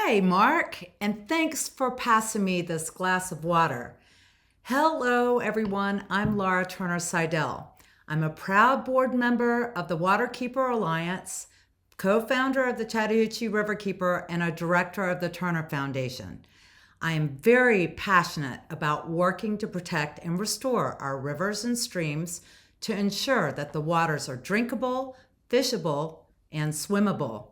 Hi, Marc, and thanks for passing me this glass of water. Hello, everyone. I'm Laura Turner Seydel. I'm a proud board member of the Waterkeeper Alliance, co-founder of the Chattahoochee Riverkeeper, and a director of the Turner Foundation. I am very passionate about working to protect and restore our rivers and streams to ensure that the waters are drinkable, fishable, and swimmable.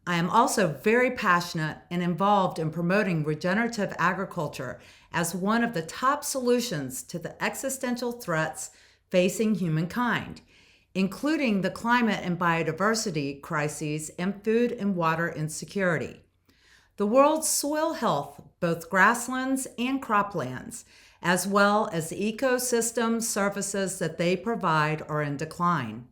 I am also very passionate and involved in promoting regenerative agriculture as one of the top solutions to the existential threats facing humankind, including the climate and biodiversity crises and food and water insecurity. The world's soil health, both grasslands and croplands, as well as the ecosystem services that they provide, are in decline.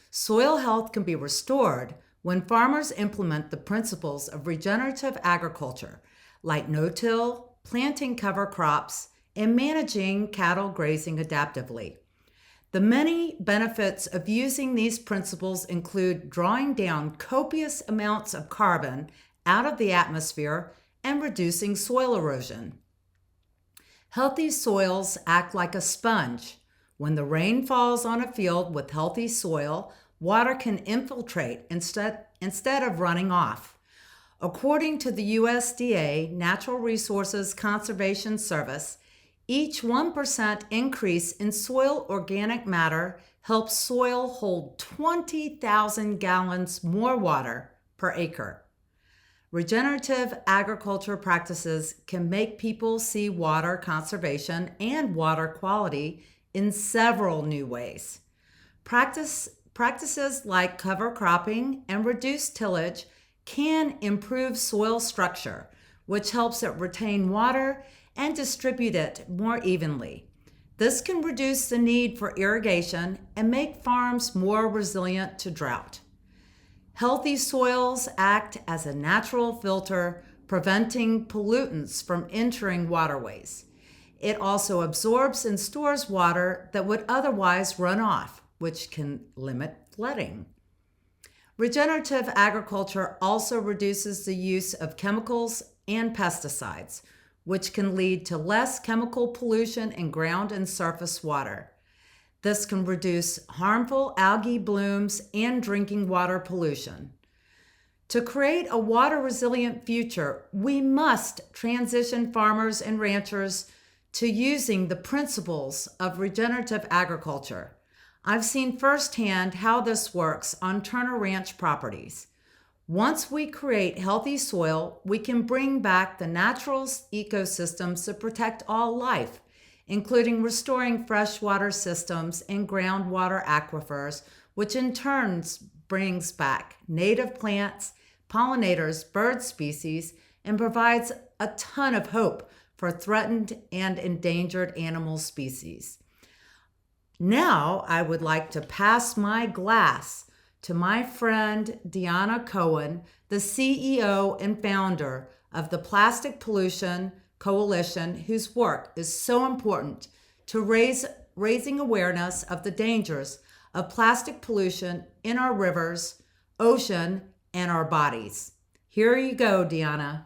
Soil health can be restored when farmers implement the principles of regenerative agriculture, like no-till, planting cover crops, and managing cattle grazing adaptively. The many benefits of using these principles include drawing down copious amounts of carbon out of the atmosphere and reducing soil erosion. Healthy soils act like a sponge. When the rain falls on a field with healthy soil, water can infiltrate instead of running off. According to the USDA Natural Resources Conservation Service, each 1% increase in soil organic matter helps soil hold 20,000 gallons more water per acre. Regenerative agriculture practices can make people see water conservation and water quality in several new ways. Practices like cover cropping and reduced tillage can improve soil structure, which helps it retain water and distribute it more evenly. This can reduce the need for irrigation and make farms more resilient to drought. Healthy soils act as a natural filter, preventing pollutants from entering waterways. It also absorbs and stores water that would otherwise run off, which can limit flooding. Regenerative agriculture also reduces the use of chemicals and pesticides, which can lead to less chemical pollution in ground and surface water. This can reduce harmful algae blooms and drinking water pollution. To create a water-resilient future, we must transition farmers and ranchers to using the principles of regenerative agriculture. I've seen firsthand how this works on Turner Ranch properties. Once we create healthy soil, we can bring back the natural ecosystems that protect all life, including restoring freshwater systems and groundwater aquifers, which in turn brings back native plants, pollinators, bird species, and provides a ton of hope for threatened and endangered animal species. Now, I would like to pass my glass to my friend Dianna Cohen, the CEO and founder of the Plastic Pollution Coalition, whose work is so important to raising awareness of the dangers of plastic pollution in our rivers, ocean, and our bodies. Here you go, Dianna.